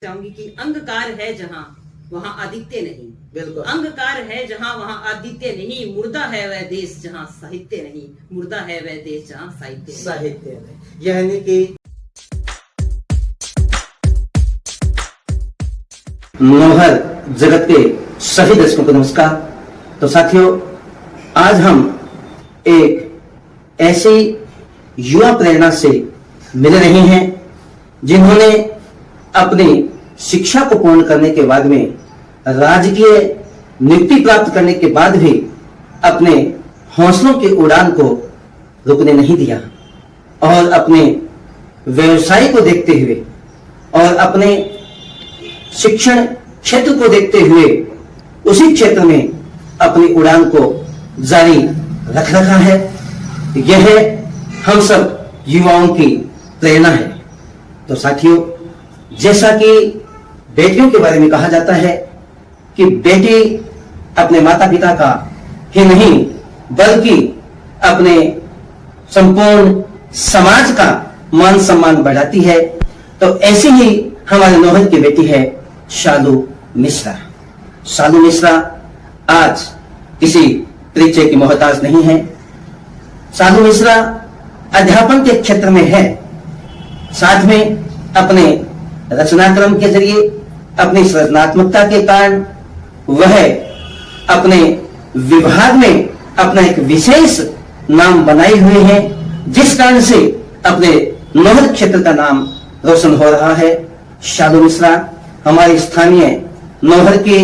चाहूंगी कि अंगकार है जहाँ वहाँ आदित्य नहीं। बिल्कुल। अंगकार है जहाँ वहाँ आदित्य नहीं। मुर्दा है वह देश जहाँ साहित्य नहीं। मुर्दा है वह देश जहाँ साहित्य नहीं। यानी कि मनोहर जगत के सभी दर्शकों को नमस्कार। तो साथियों, आज हम एक ऐसी युवा प्रेरणा से मिल रहे हैं जिन्होंने अपनी शिक्षा को पूर्ण करने के बाद में राजकीय नियुक्ति प्राप्त करने के बाद भी अपने हौसलों की उड़ान को रुकने नहीं दिया और अपने व्यवसाय को देखते हुए और अपने शिक्षण क्षेत्र को देखते हुए उसी क्षेत्र में अपनी उड़ान को जारी रख रखा है। यह हम सब युवाओं की प्रेरणा है। तो साथियों, जैसा कि बेटियों के बारे में कहा जाता है कि बेटी अपने माता पिता का ही नहीं बल्कि अपने संपूर्ण समाज का मान सम्मान बढ़ाती है, तो ऐसी ही हमारे नौहर की बेटी है शालू मिश्रा। शालू मिश्रा आज किसी परिचय की मोहताज नहीं है। शालू मिश्रा अध्यापन के क्षेत्र में है, साथ में अपने रचनाक्रम के जरिए अपनी सृजनात्मकता के कारण वह अपने विभाग में अपना एक विशेष नाम बनाए हुए हैं, जिस कारण से अपने नौहर क्षेत्र का नाम रोशन हो रहा है। शालू मिश्रा हमारे स्थानीय नौहर के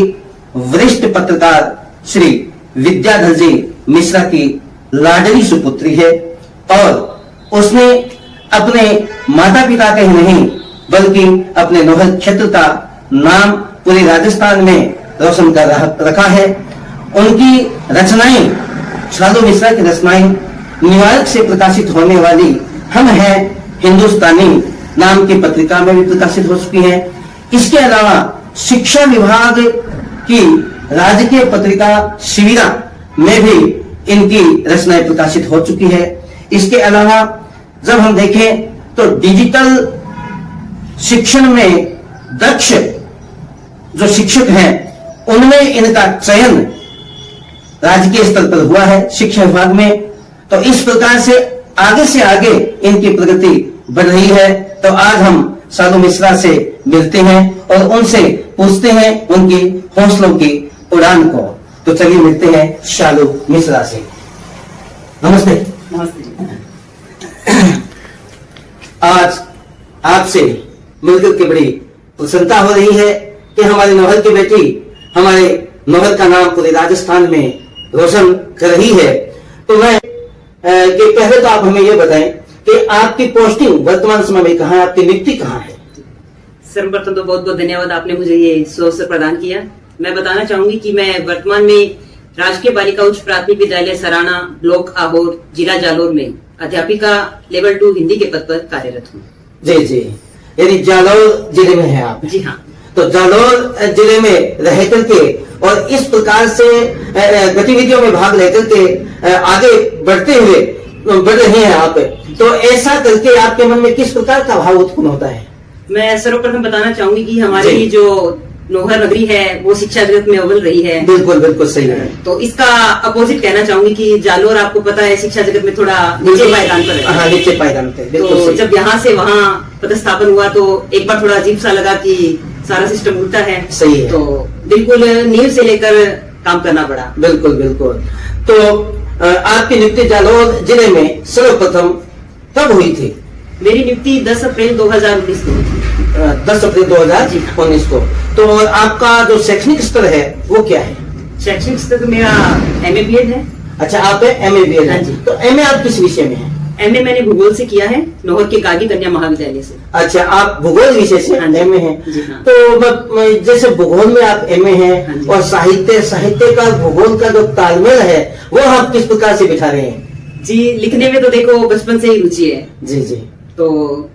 वरिष्ठ पत्रकार श्री विद्याधर जी मिश्रा की लाडली सुपुत्री है और उसने अपने माता पिता का ही नहीं बल्कि अपने नौहर क्षेत्र का नाम पूरे राजस्थान में रोशन कर रखा है। उनकी रचनाएं, शालू मिश्रा की रचनाएं निवारक से प्रकाशित होने वाली हम हैं हिंदुस्तानी नाम की पत्रिका में भी प्रकाशित हो चुकी हैं। इसके अलावा शिक्षा विभाग की राजकीय पत्रिका शिविरा में भी इनकी रचनाएं प्रकाशित हो चुकी है। इसके अलावा जब हम देखें तो डिजिटल शिक्षण में दक्ष जो शिक्षक हैं उनमें इनका चयन राजकीय स्तर पर हुआ है शिक्षा विभाग में। तो इस प्रकार से आगे इनकी प्रगति बढ़ रही है। तो आज हम शालू मिश्रा से मिलते हैं और उनसे पूछते हैं उनकी हौसलों की उड़ान को। तो चलिए मिलते हैं शालू मिश्रा से। नमस्ते। आज आपसे मिलकर के बड़ी प्रसन्नता हो रही है कि हमारे नौहर की बेटी हमारे नौहर का नाम पूरे राजस्थान में रोशन कर रही है। तो मैं कि पहले तो आप हमें ये बताएं कि आपकी पोस्टिंग वर्तमान समय में कहाँ है, आपकी नियुक्ति कहाँ है? सर्वप्रथम तो बहुत बहुत धन्यवाद, आपने मुझे ये अवसर प्रदान किया। मैं बताना चाहूंगी कि मैं वर्तमान में राजकीय बालिका उच्च प्राथमिक विद्यालय सराना ब्लॉक आहोर जिला जालोर में अध्यापिका लेवल 2 हिंदी के पद पर कार्यरत हूँ। जी, यानी जालौर जिले में है आप? जी हाँ। तो जालौर जिले में रह करके और इस प्रकार से गतिविधियों में भाग लेकर के आगे बढ़ रहे हैं आप, तो ऐसा करके आपके मन में किस प्रकार का भाव उत्पन्न होता है? मैं सर्वप्रथम बताना चाहूंगी कि हमारी जो नौहर नगरी है वो शिक्षा जगत में अव्वल रही है। बिल्कुल सही है। तो इसका अपोजिट कहना चाहूंगी कि जालोर आपको पता है शिक्षा जगत में थोड़ा नीचे पायदान पर है। हाँ, नीचे पायदान पे। तो जब यहाँ से वहाँ पदस्थापन हुआ तो एक बार थोड़ा अजीब सा लगा कि सारा सिस्टम उल्टा है। सही है। तो बिल्कुल नींव से लेकर काम करना पड़ा। बिल्कुल। तो आपकी नियुक्ति जालौर जिले में सर्वप्रथम कब हुई थी? मेरी नियुक्ति 10 अप्रैल 2019 को हुई थी। 10 अप्रैल 2019 को। तो आपका जो शैक्षणिक स्तर है वो क्या है? शैक्षणिक स्तर मेरा MA BEd है। अच्छा, आप MA BEd हाँ जी। तो MA आप किस विषय में है? MA मैंने भूगोल से किया है, नौहर के गागी कन्या महाविद्यालय से। अच्छा, आप भूगोल विषय से MA हैं। हाँ। तो जैसे भूगोल में आप MA हाँ हैं और साहित्य का भूगोल का जो तालमेल है वो आप किस प्रकार से बिठा रहे हैं? जी, लिखने में तो देखो बचपन से ही रुचि है। जी। तो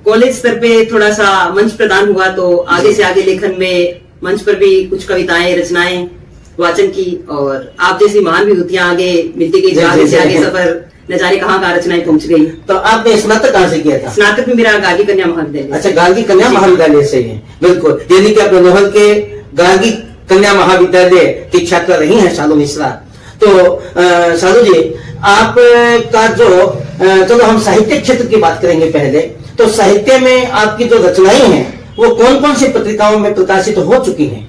कॉलेज स्तर पे थोड़ा सा मंच प्रदान हुआ तो आगे से आगे लेखन में मंच पर भी कुछ कविताएं रचनाएं वाचन की और आप जैसी महान विभूतियां आगे मिलती गई, आगे से आगे सफर न जाने कहाँ रचनाएं पहुंच गई। तो आपने स्नातक कहाँ से किया था? स्नातक में मेरा गार्गी कन्या महाविद्यालय। अच्छा, गार्गी कन्या महाविद्यालय से है, बिल्कुल। यानी कि अपने नोहर के गार्गी कन्या महाविद्यालय की छात्रा रही हैं शालू मिश्रा। तो शालू जी, आप का जो चलो हम साहित्य क्षेत्र की बात करेंगे पहले। तो साहित्य में आपकी जो रचनाएं हैं वो कौन कौन सी पत्रिकाओं में प्रकाशित हो चुकी हैं?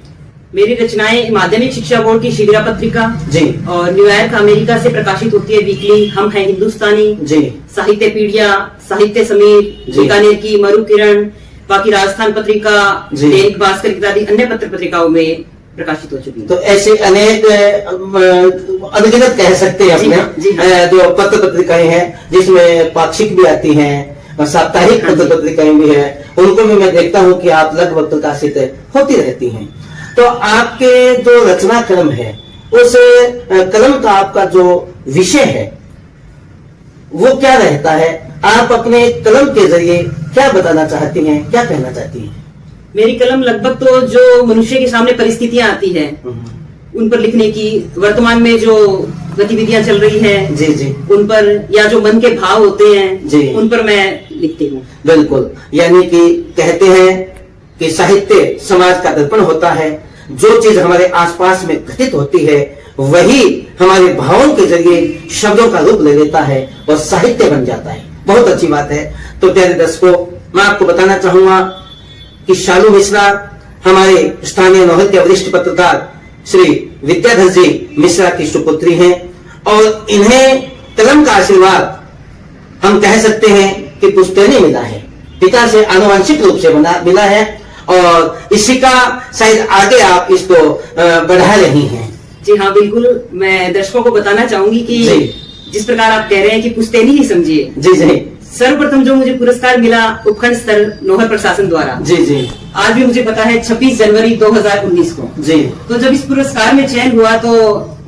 मेरी रचनाएं माध्यमिक शिक्षा बोर्ड की शिविरा पत्रिका जी, और न्यूयॉर्क अमेरिका से प्रकाशित होती है वीकली हम हैं हिंदुस्तानी जी, साहित्य पीडिया, साहित्य समीर, जी, बीकानेर की मरु किरण, बाकी राजस्थान पत्रिका, जी, दैनिक भास्कर इत्यादि अन्य पत्र पत्रिकाओं में प्रकाशित हो चुकी है। तो ऐसे अनेक अनगिनत कह सकते हैं अपने जी, जो पत्र पत्रिकाएं हैं, जिसमें पाक्षिक भी आती हैं और साप्ताहिक पत्र पत्रिकाएं भी हैं, उनको भी मैं देखता हूं कि आप लगभग प्रकाशित होती रहती हैं। तो आपके जो रचना क्रम है, उस कलम का आपका जो विषय है वो क्या रहता है? आप अपने कलम के जरिए क्या बताना चाहती हैं, क्या कहना चाहती हैं? मेरी कलम लगभग तो जो मनुष्य के सामने परिस्थितियां आती हैं उन पर लिखने की, वर्तमान में जो गतिविधियां चल रही हैं जी जी, उन पर, या जो मन के भाव होते हैं जी, उन पर मैं लिखती हूँ। बिल्कुल। यानी कि कहते हैं कि साहित्य समाज का दर्पण होता है। जो चीज हमारे आसपास में घटित होती है वही हमारे भावों के जरिए शब्दों का रूप ले लेता है और साहित्य बन जाता है। बहुत अच्छी बात है। तो प्यारे दर्शकों, मैं आपको बताना चाहूंगा कि शालू मिश्रा हमारे स्थानीय नोहर के वरिष्ठ पत्रकार श्री विद्याधर जी मिश्रा की सुपुत्री हैं और इन्हें कलम का आशीर्वाद हम कह सकते हैं कि पुश्तैनी मिला है, पिता से आनुवंशिक रूप से मिला है और इसी का शायद आगे आप इसको बढ़ा रही हैं। जी हाँ, बिल्कुल। मैं दर्शकों को बताना चाहूंगी कि जिस प्रकार आप कह रहे हैं कि पुश्तैनी ही समझिए। जी जी, सर्वप्रथम जो मुझे पुरस्कार मिला उपखंड स्तर नोहर प्रशासन द्वारा, जी जी, आज भी मुझे पता है 26 जनवरी 2019 को। जी, तो जब इस पुरस्कार में चयन हुआ तो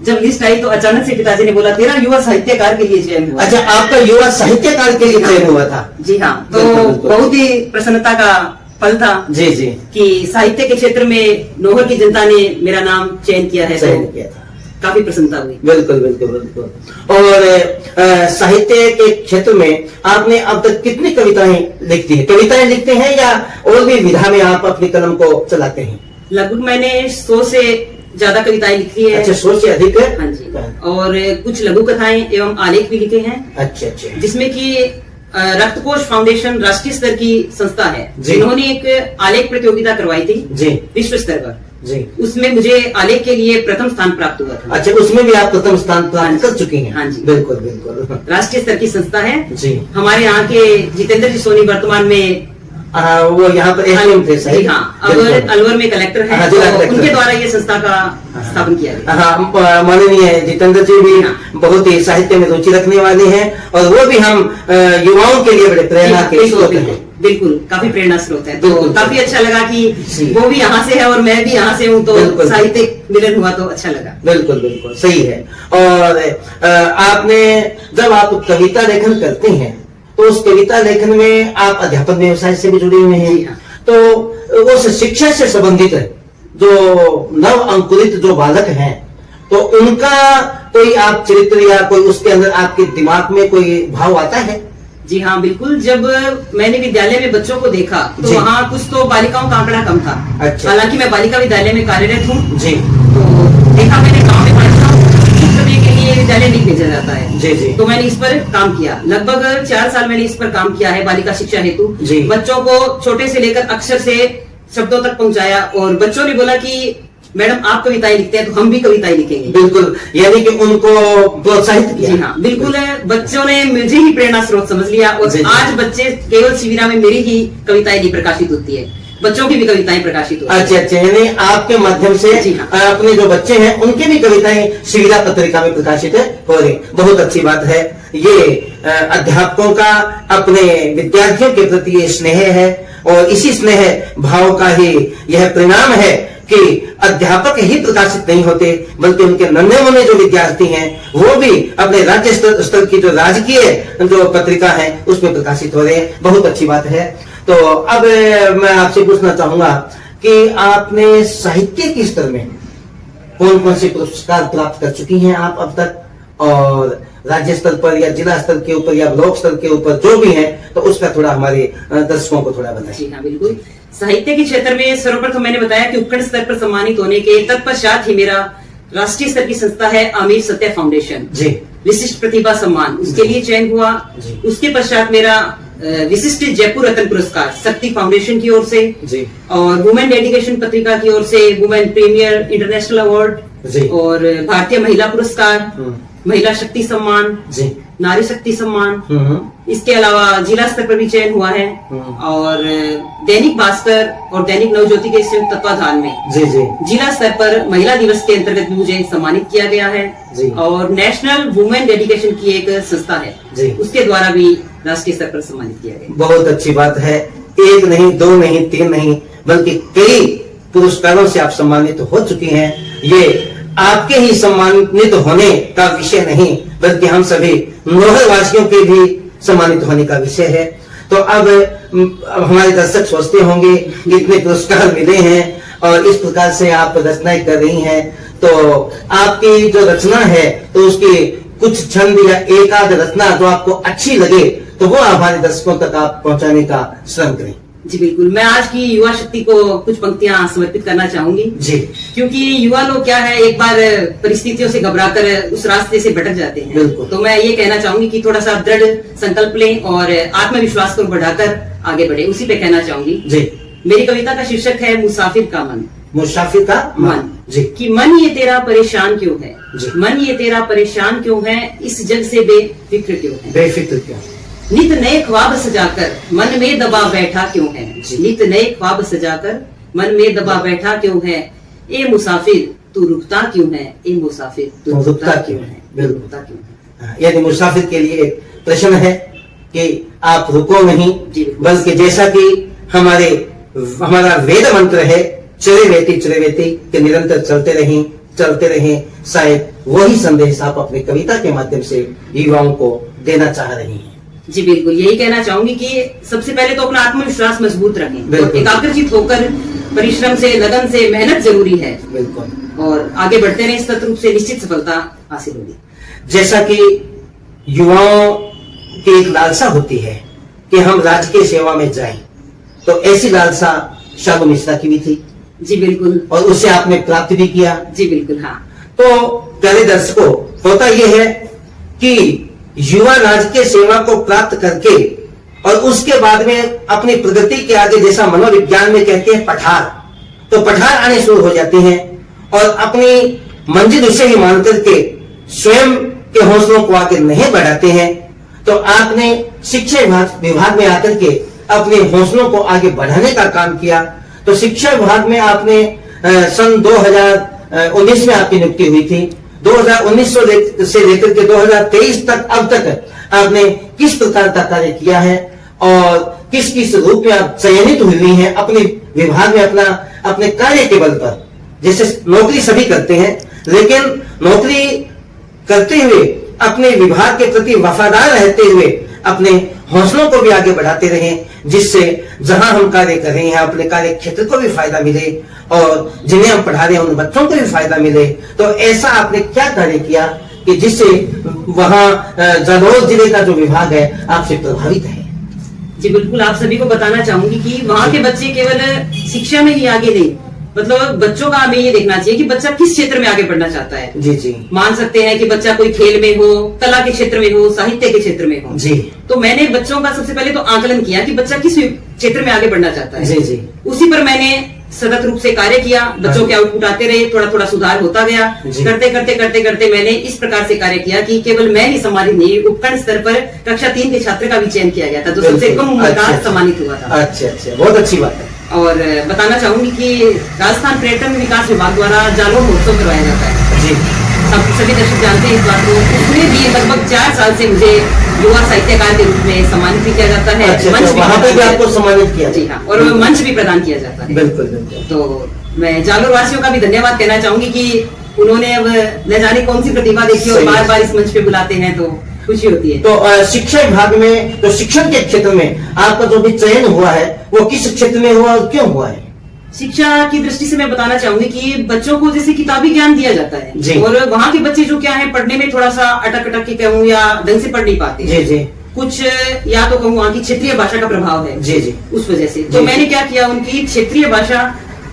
जब लिस्ट आई तो अचानक से पिताजी ने बोला तेरा युवा साहित्यकार के लिए चयन हुआ। अच्छा, आपका युवा साहित्यकार के लिए चयन हुआ था? जी हाँ। तो बहुत ही प्रसन्नता का पल था जी जी, कि साहित्य के क्षेत्र में नोहर की जनता ने मेरा नाम चयन किया है, चयन किया था। काफी प्रसन्नता हुई। बिल्कुल बिल्कुल बिल्कुल। और साहित्य के क्षेत्र में आपने अब तक कितनी कविताएं लिखती हैं? कविताएं लिखते हैं या और भी विधा में आप अपनी कलम को चलाते हैं? लगभग मैंने 100 से ज्यादा कविताएं लिखी है। अच्छा, 100 से अधिक है? हाँ जी। और कुछ लघु कथाएं एवं आलेख भी लिखे हैं। अच्छा अच्छा, जिसमें कि रक्तकोष फाउंडेशन राष्ट्रीय स्तर की संस्था है, जिन्होंने एक आलेख प्रतियोगिता करवाई थी जी, विश्व स्तर पर जी, उसमें मुझे आलेख के लिए प्रथम स्थान प्राप्त हुआ था। अच्छा, उसमें भी आप प्रथम स्थान प्राप्त कर चुकी हैं? हाँ जी, बिल्कुल बिल्कुल। राष्ट्रीय स्तर की संस्था है जी। हमारे यहाँ के जितेंद्र जी सोनी वर्तमान में वो यहाँ पर एसडीएम थे सही? हाँ, अलवर में कलेक्टर है। तो उनके द्वारा ये संस्था का स्थापन किया गया। हाँ, माननीय जितेंद्र जी भी बहुत ही साहित्य में रुचि रखने वाले हैं और वो भी हम युवाओं के लिए बड़े प्रेरणा के स्रोत हैं। बिल्कुल, काफी प्रेरणा स्रोत है। तो काफी अच्छा लगा कि वो भी यहाँ से है और मैं भी यहाँ से हूँ, तो साहित्यिक मिलन हुआ तो अच्छा लगा। बिल्कुल बिल्कुल सही है। और आपने जब आप कविता लेखन करते हैं तो उस कविता लेखन में आप अध्यापन व्यवसाय से भी जुड़े हुए हैं। तो उस शिक्षा से संबंधित जो नव अंकुरित जो बालक हैं, तो उनका कोई आप चरित्र या कोई उसके अंदर आपके दिमाग में कोई भाव आता है? जी हाँ, बिल्कुल। जब मैंने विद्यालय में बच्चों को देखा तो वहाँ कुछ तो बालिकाओं का आंकड़ा कम था। अच्छा। हालांकि मैं बालिका विद्यालय में कार्यरत हूँ जी। तो देखा मैंने गाँव में पढ़ा के लिए विद्यालय नहीं भेजा जाता है जी जी। तो मैंने इस पर काम किया, लगभग 4 साल मैंने इस पर काम किया है बालिका शिक्षा हेतु। बच्चों को छोटे से लेकर अक्षर से शब्दों तक पहुंचाया और बच्चों ने बोला कि मैडम आप कविताएं लिखते हैं तो हम भी कविताएं लिखेंगे। बिल्कुल, यानी कि उनको प्रोत्साहित किया। जी हाँ, बिल्कुल है। बच्चों ने मुझे ही प्रेरणा स्रोत समझ लिया और आज बच्चे केवल शिविरा में मेरी ही कविताएं नहीं प्रकाशित होती है, बच्चों की भी कविताएं प्रकाशित होती है। अच्छा अच्छा, यानी आपके माध्यम से अपने जो बच्चे हैं उनके भी कविताएं शिविरा पत्रिका में प्रकाशित हो रही। बहुत अच्छी बात है। ये अध्यापकों का अपने विद्यार्थियों के प्रति ये स्नेह है और इसी स्नेह भाव का ही यह परिणाम है कि अध्यापक ही प्रकाशित नहीं होते, बल्कि उनके नन्हे मुन्ने जो विद्यार्थी हैं वो भी अपने राज्य स्तर की जो राजकीय जो पत्रिका है उसमें प्रकाशित हो रहे हैं। बहुत अच्छी बात है। तो अब मैं आपसे पूछना चाहूंगा कि आपने साहित्य के स्तर में कौन कौन से पुरस्कार प्राप्त कर चुकी हैं आप अब तक, और राज्य स्तर पर या जिला स्तर के ऊपर या ब्लॉक स्तर के ऊपर जो भी है, तो उसका थोड़ा हमारे दर्शकों को थोड़ा बताइए। जी हाँ, बिल्कुल। साहित्य के क्षेत्र में सर्वप्रथम मैंने बताया कि उपखंड स्तर पर सम्मानित होने के तत्पश्चात ही मेरा राष्ट्रीय स्तर की संस्था है आमिर सत्या फाउंडेशन जी, विशिष्ट प्रतिभा सम्मान, उसके लिए चयन हुआ। जी। उसके पश्चात मेरा विशिष्ट जयपुर रत्न पुरस्कार शक्ति फाउंडेशन की ओर से जी, और वुमेन डेडिकेशन पत्रिका की ओर से वुमेन प्रीमियर इंटरनेशनल अवार्ड जी, और भारतीय महिला पुरस्कार, महिला शक्ति सम्मान, जी, नारी शक्ति सम्मान। इसके अलावा जिला स्तर पर भी चयन हुआ है और दैनिक भास्कर और दैनिक नवज्योति के संयुक्त तत्वाधान में जी, जी, जिला स्तर पर महिला दिवस के अंतर्गत भी मुझे सम्मानित किया गया है। जी। और नेशनल वुमेन डेडिकेशन की एक संस्था है जी, उसके द्वारा भी राष्ट्रीय स्तर पर सम्मानित किया गया। बहुत अच्छी बात है। एक नहीं, दो नहीं, तीन नहीं, बल्कि कई पुरस्कारों से आप सम्मानित हो चुकी हैं। ये आपके ही सम्मानित होने का विषय नहीं, बल्कि हम सभी नौहर वासियों के भी सम्मानित होने का विषय है। तो अब हमारे दर्शक सोचते होंगे कि इतने पुरस्कार मिले हैं और इस प्रकार से आप रचनाएं कर रही हैं, तो आपकी जो रचना है तो उसकी कुछ छंद या एक आध रचना जो आपको अच्छी लगे तो वो हमारे दर्शकों तक आप पहुंचाने का श्रम करें। जी बिल्कुल, मैं आज की युवा शक्ति को कुछ पंक्तियां समर्पित करना चाहूंगी जी, क्योंकि युवा लोग क्या है, एक बार परिस्थितियों से घबराकर उस रास्ते से भटक जाते हैं। बिल्कुल। तो मैं ये कहना चाहूंगी कि थोड़ा सा दृढ़ संकल्प लें और आत्मविश्वास को बढ़ाकर आगे बढ़े, उसी पे कहना चाहूंगी। जी, मेरी कविता का शीर्षक है मुसाफिर का मन। मुसाफिर का मन जी, कि मन ये तेरा परेशान क्यों है, जी। मन ये तेरा परेशान क्यों है, इस जग से बेफिक्र क्यों है, बेफिक्र क्यों, नित नए ख्वाब सजाकर मन में दबा बैठा क्यों है, जी। नित नए ख्वाब सजाकर मन में दबा बैठा क्यों है, ए मुसाफिर तू रुकता क्यों है, ए मुसाफिर तू रुकता क्यों है, बिल्कुल। रुकता क्यों है। यानी मुसाफिर के लिए एक प्रश्न है कि आप रुको नहीं, जी। बल्कि जैसा कि हमारा वेद मंत्र है चले वेती कि निरंतर चलते रहें, शायद वही संदेश आप अपनी कविता के माध्यम से युवाओं को देना चाह रही हैं। जी बिल्कुल, यही कहना चाहूंगी कि सबसे पहले तो अपना आत्मविश्वास मजबूत रखें बिल्कुल। और एकाग्रचित होकर परिश्रम से, लगन से, मेहनत जरूरी है बिल्कुल। और आगे बढ़ते रहे, सतत रूप से निश्चित सफलता हासिल होगी। जैसा कि युवाओं की एक लालसा होती है कि हम राजकीय सेवा में जाएं, तो ऐसी लालसा शालू मिश्रा की भी थी। जी बिल्कुल, और उसे आपने प्राप्त भी किया। जी बिल्कुल, हाँ। तो प्यारे दर्शकों, होता यह है कि युवा राजकीय सेवा को प्राप्त करके और उसके बाद में अपनी प्रगति के आगे, जैसा मनोविज्ञान में कहते हैं पठार, तो पठार आने शुरू हो जाते हैं और अपनी मंजिल उसे ही मान करके स्वयं के हौसलों को आगे नहीं बढ़ाते हैं। तो आपने शिक्षा विभाग में आकर के अपने हौसलों को आगे बढ़ाने का काम किया। तो शिक्षा विभाग में आपने सन 2019 में आपकी नियुक्ति हुई थी। 2019 से लेकर के 2023 तक, अब तक आपने किस प्रकार का कार्य किया है और किस किस रूप में आप चयनित हुई हैं अपने विभाग में अपने कार्य के बल पर? जैसे नौकरी सभी करते हैं, लेकिन नौकरी करते हुए अपने विभाग के प्रति वफादार रहते हुए अपने हौसलों को भी आगे बढ़ाते रहें, जिससे जहां हम कार्य कर रहे हैं अपने कार्य क्षेत्र को भी फायदा मिले और जिन्हें हम पढ़ा रहे हैं उन बच्चों को भी फायदा मिले। तो ऐसा आपने क्या कार्य किया कि जिससे वहां जालौर जिले का जो विभाग है आपसे प्रभावित है? जी बिल्कुल, आप सभी को बताना चाहूंगी कि वहाँ के बच्चे केवल शिक्षा में ही आगे नहीं, मतलब बच्चों का हमें ये देखना चाहिए कि बच्चा किस क्षेत्र में आगे बढ़ना चाहता है। जी जी, मान सकते हैं कि बच्चा कोई खेल में हो, कला के क्षेत्र में हो, साहित्य के क्षेत्र में हो। जी, तो मैंने बच्चों का सबसे पहले तो आकलन किया कि बच्चा किस क्षेत्र में आगे बढ़ना चाहता है। जी जी, उसी पर मैंने सतत रूप से कार्य किया, बच्चों के आउटपुट आते रहे, थोड़ा थोड़ा सुधार होता गया। जी। करते करते करते करते मैंने इस प्रकार से कार्य किया कि केवल मैं ही सम्मानित नहीं, उपखंड स्तर पर कक्षा 3 के छात्र का भी चयन किया गया था, जो सबसे कम उम्र का सम्मानित हुआ था। अच्छा अच्छा, बहुत अच्छी बात है। और बताना चाहूंगी कि राजस्थान पर्यटन विकास विभाग द्वारा जालौर महोत्सव करवाया जाता है। जी, सभी दर्शक जानते हैं इस बात को। उसमें भी लगभग 4 साल से मुझे युवा साहित्यकार के रूप में सम्मानित भी किया जाता है। अच्छा, मंच तो वहाँ पे भी आपको सम्मानित किया? जी हाँ, और मंच भी प्रदान किया जाता है। बिल्कुल बिल्कुल। तो मैं जालौर वासियों का भी धन्यवाद कहना चाहूंगी कि उन्होंने अब न जाने कौन सी प्रतिभा देखी और बार बार इस मंच पे बुलाते हैं, तो खुशी होती है। तो शिक्षा विभाग में, तो शिक्षण के क्षेत्र में आपका जो भी चयन हुआ है वो किस क्षेत्र में हुआ और क्यों हुआ है? शिक्षा की दृष्टि से मैं बताना चाहूंगी कि बच्चों को जैसे किताबी ज्ञान दिया जाता जी। है और वहाँ के बच्चे जो क्या है पढ़ने में थोड़ा सा अटक अटक के कहूँ या ढंग से पढ़ नहीं पाते जी जी कुछ या तो कहूँ वहाँ की क्षेत्रीय भाषा का प्रभाव है जी जी उस वजह से जी। तो मैंने क्या किया उनकी क्षेत्रीय भाषा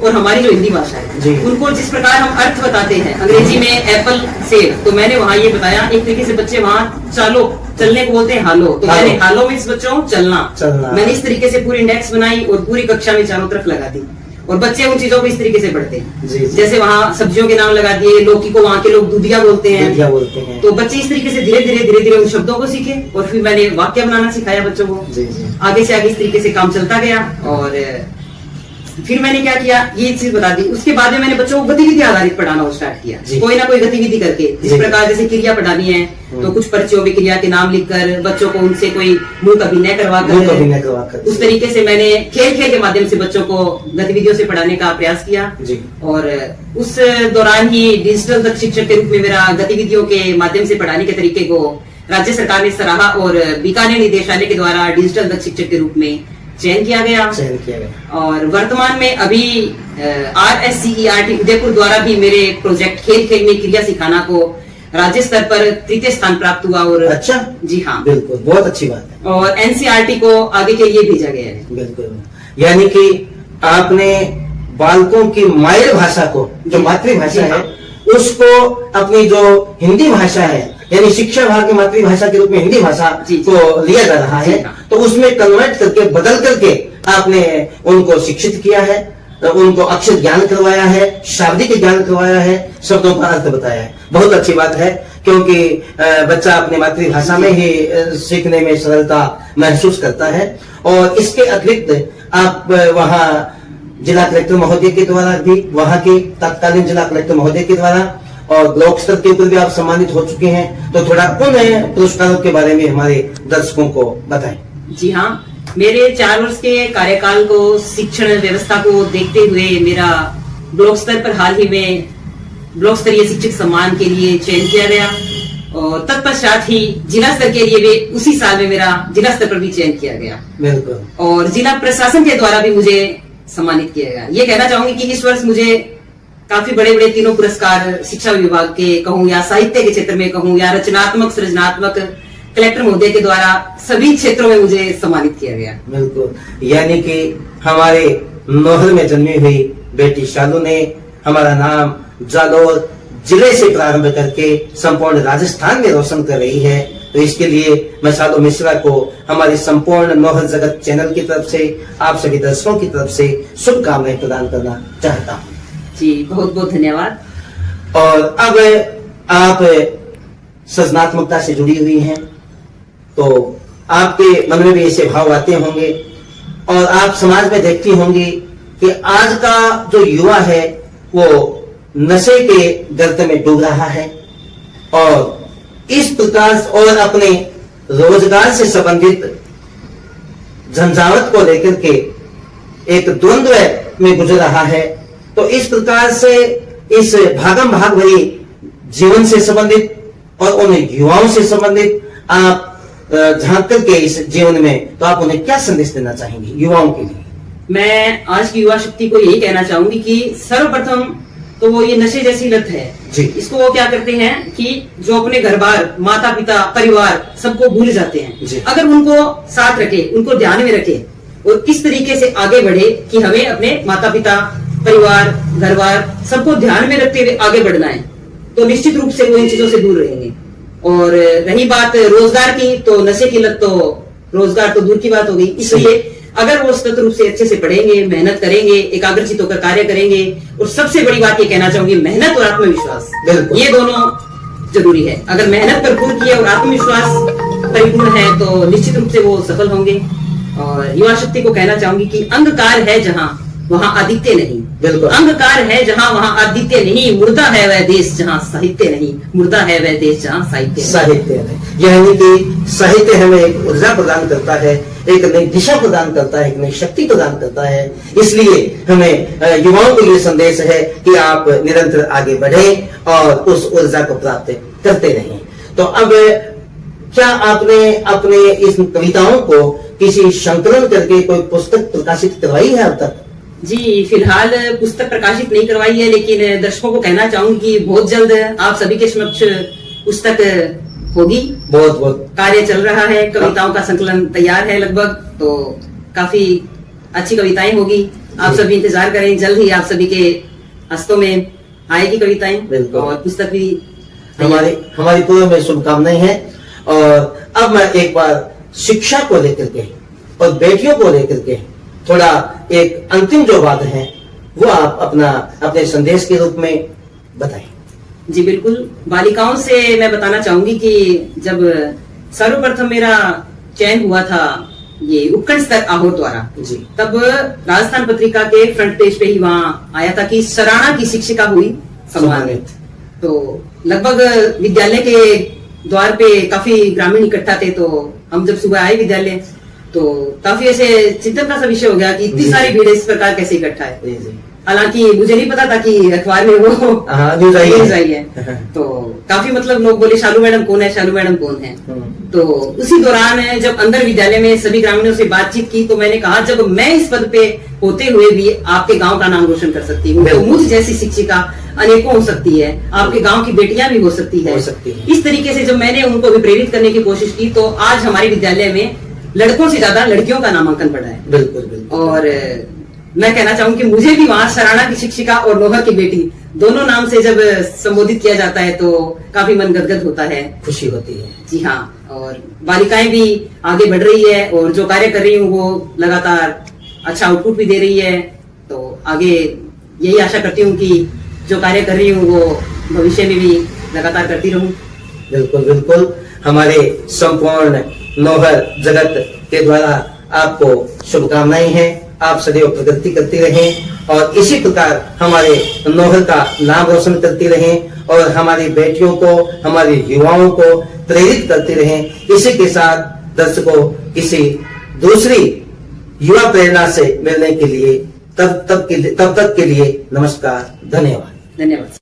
और हमारी जो हिंदी भाषा है जी। उनको जिस प्रकार हम अर्थ बताते हैं अंग्रेजी में एप्पल सेब तो मैंने वहाँ ये बताया एक तरीके से बच्चे वहाँ चालो चलने को बोलते हैं हालो तो हालो। मैंने हालो में बच्चों चलना चलना। मैंने इस तरीके से पूरी इंडेक्स बनाई और पूरी कक्षा में चारों तरफ लगा दी और बच्चे उन चीजों को इस तरीके से पढ़ते हैं जी, जी। जैसे वहाँ सब्जियों के नाम लगा दिए लौकी को वहाँ के लोग दूधिया बोलते हैं क्या बोलते हैं। तो बच्चे इस तरीके से धीरे धीरे उन शब्दों को सीखे और फिर मैंने वाक्य बनाना सिखाया बच्चों को जी जी आगे से आगे इस तरीके से काम चलता गया और फिर मैंने क्या किया ये चीज बता दी उसके बाद में मैंने बच्चों को गतिविधि आधारित पढ़ाना स्टार्ट जी। किया कोई ना कोई गतिविधि करके जिस जी। प्रकार जैसे क्रिया पढ़ानी है तो कुछ पर्चियों में क्रिया के नाम लिखकर बच्चों को उनसे कोई मूक अभिनय करवाकर उस तरीके से मैंने खेल खेल के माध्यम से बच्चों को गतिविधियों से पढ़ाने का प्रयास किया जी। और उस दौरान ही डिजिटल दक्ष शिक्षक के रूप में मेरा गतिविधियों के माध्यम से पढ़ाने के तरीके को राज्य सरकार ने सराहा और बीकानेर निदेशालय के द्वारा डिजिटल दक्ष शिक्षक के रूप में चयन किया गया और वर्तमान में अभी RSCERT उदयपुर द्वारा भी मेरे प्रोजेक्ट खेल खेल में क्रिया सिखाना को राज्य स्तर पर तृतीय स्थान प्राप्त हुआ और अच्छा जी हाँ बिल्कुल बहुत अच्छी बात है और NCERT को आगे के लिए भेजा गया है बिल्कुल यानी कि आपने बालकों की मातृभाषा को जो मातृभाषा है उसको अपनी जो हिंदी भाषा है यानी शिक्षा विभाग की मातृभाषा के रूप में हिंदी भाषा को लिया जा रहा है तो उसमें कन्वर्ट करके बदल करके आपने उनको शिक्षित किया है तो उनको अक्षर ज्ञान करवाया है शाब्दिक ज्ञान करवाया है शब्दों का अर्थ बताया है बहुत अच्छी बात है क्योंकि बच्चा अपनी मातृभाषा में ही सीखने में सरलता महसूस करता है और इसके अतिरिक्त आप वहाँ जिला कलेक्टर महोदय के द्वारा भी वहाँ के तत्कालीन जिला कलेक्टर महोदय के द्वारा और ब्लॉक स्तर के ऊपर भी आप सम्मानित हो चुके हैं तो थोड़ा उन पुरस्कारों के बारे में हमारे दर्शकों को बताएं। जी हाँ मेरे 4 वर्ष के कार्यकाल को शिक्षण व्यवस्था को देखते हुए मेरा ब्लॉक स्तर पर हाल ही में ब्लॉक स्तरीय शिक्षक सम्मान के लिए चयन किया गया और तत्पश्चात ही जिला स्तर के लिए भी उसी साल में मेरा जिला स्तर पर भी चयन किया गया बिल्कुल और जिला प्रशासन के द्वारा भी मुझे सम्मानित किया गया ये कहना चाहूंगी कि इस वर्ष मुझे काफी बड़े बड़े तीनों पुरस्कार शिक्षा विभाग के कहूँ या साहित्य के क्षेत्र में कहूँ या रचनात्मक सृजनात्मक कलेक्टर महोदय के द्वारा सभी क्षेत्रों में मुझे सम्मानित किया गया बिल्कुल यानी कि हमारे नोहर में जन्मी हुई बेटी शालू ने हमारा नाम जालौर जिले से प्रारंभ करके संपूर्ण राजस्थान में रोशन कर रही है तो इसके लिए मैं शालू मिश्रा को हमारी संपूर्ण नोहर जगत चैनल की तरफ से आप सभी दर्शकों की तरफ से शुभकामनाएं प्रदान करना चाहता हूँ जी बहुत बहुत धन्यवाद और अब आप सृजनात्मकता से जुड़ी हुई हैं तो आपके मन में भी ऐसे भाव आते होंगे और आप समाज में देखती होंगी कि आज का जो युवा है वो नशे के गर्त में डूब रहा है और इस प्रकार और अपने रोजगार से संबंधित झंझावत को लेकर के एक द्वंद्व में गुजर रहा है तो इस प्रकार से इस भागम भाग भरी जीवन से संबंधित और उन युवाओं से संबंधित आप झांक करके इस जीवन में तो आप उन्हें क्या संदेश देना चाहेंगे युवाओं के लिए मैं आज की युवा शक्ति को यही कहना चाहूंगी कि सर्वप्रथम तो वो ये नशे जैसी लत है जी। इसको वो क्या करते हैं कि जो अपने घर बार माता पिता परिवार सबको भूल जाते हैं जी। अगर उनको साथ रखे उनको ध्यान में रखे और इस तरीके से आगे बढ़े कि हमें अपने माता पिता परिवार घर बार सबको ध्यान में रखते हुए आगे बढ़ना है तो निश्चित रूप से वो इन चीजों से दूर रहेंगे और रही बात रोजगार की तो नशे की लत तो रोजगार तो दूर की बात हो गई इसलिए अगर वो सतत रूप से अच्छे से पढ़ेंगे मेहनत करेंगे एकाग्रचित होकर कार्य करेंगे और सबसे बड़ी बात ये कहना चाहूंगी मेहनत और आत्मविश्वास ये दोनों जरूरी है अगर मेहनत भरपूर की है और आत्मविश्वास परिपूर्ण है तो निश्चित रूप से वो सफल होंगे और युवा शक्ति को कहना चाहूंगी कि अंगकार है जहाँ वहाँ आदित्य नहीं बिल्कुल अंगकार है जहाँ वहाँ आदित्य नहीं मुर्दा है वह देश जहाँ साहित्य नहीं मुर्दा है वह देश जहाँ साहित्य नहीं यानी कि साहित्य हमें एक ऊर्जा प्रदान करता है एक नई दिशा प्रदान करता है एक नई शक्ति प्रदान करता है इसलिए हमें युवाओं को ये संदेश है कि आप निरंतर आगे बढ़ें और उस ऊर्जा को प्राप्त करते रहें तो अब क्या आपने अपने इस कविताओं को किसी संकलन करके कोई पुस्तक प्रकाशित करवाई है अब तक जी फिलहाल पुस्तक प्रकाशित नहीं करवाई है, लेकिन दर्शकों को कहना चाहूंगी कि बहुत जल्द आप सभी के समक्ष पुस्तक होगी। बहुत बहुत कार्य चल रहा है, कविताओं का संकलन तैयार है लगभग, तो काफी अच्छी कविताएं होगी। आप सभी इंतजार करें, जल्द ही आप सभी के हस्तों में आएगी कविताएं बिल्कुल। और पुस्तक भी हमारी पूर्व में शुभकामनाएं हैं। और अब मैं एक बार शिक्षा को लेकर के और बेटियों को लेकर के थोड़ा एक अंतिम जो बात है वो आप अपने संदेश के रूप में बताएं। जी बिल्कुल, बालिकाओं से मैं बताना चाहूंगी कि जब सर्वप्रथम मेरा चयन हुआ था ये उपखंड स्तर आहोर द्वारा, जी तब राजस्थान पत्रिका के फ्रंट पेज पे ही वहां आया था कि सराणा की शिक्षिका हुई सम्मानित। तो लगभग विद्यालय के द्वार पे काफी ग्रामीण इकट्ठा थे, तो हम जब सुबह आए विद्यालय तो काफी ऐसे चिंतन का सा विषय हो गया कि इतनी सारी भीड़ इस प्रकार कैसे इकट्ठा है। हालांकि मुझे नहीं पता था कि अखबार में वो न्यूज आई है। तो काफी मतलब लोग बोले शालू मैडम कौन है, शालू मैडम कौन है। तो उसी दौरान जब अंदर विद्यालय में सभी ग्रामीणों से बातचीत की तो मैंने कहा जब मैं इस पद पे होते हुए भी आपके गांव का नाम रोशन कर सकती हूँ, तो मुझ जैसी शिक्षिका अनेकों हो सकती है, आपके गांव की बेटियां भी हो सकती है। इस तरीके से जब मैंने उनको भी प्रेरित करने की कोशिश की तो आज हमारे विद्यालय में लड़कों से ज्यादा लड़कियों का नामांकन बढ़ा है। बिल्कुल। और मैं कहना चाहूंगी कि मुझे भी वहां सराणा की शिक्षिका और नोहर की बेटी दोनों नाम से जब संबोधित किया जाता है तो काफी मन गदगद होता है, खुशी होती है। जी हाँ, और बालिकाएं भी आगे बढ़ रही है और जो कार्य कर रही हूँ वो लगातार अच्छा आउटपुट भी दे रही है। तो आगे यही आशा करती हूँ कि जो कार्य कर रही हूँ वो भविष्य में भी लगातार करती रहूं। बिल्कुल। हमारे संपूर्ण नौहर जगत के द्वारा आपको शुभकामनाएं हैं। आप सदैव प्रगति करती रहें और इसी प्रकार हमारे नौहर का नाम रोशन करती रहें और हमारी बेटियों को, हमारे युवाओं को प्रेरित करती रहें। इसी के साथ दर्शकों किसी दूसरी युवा प्रेरणा से मिलने के लिए तब तक के लिए नमस्कार, धन्यवाद।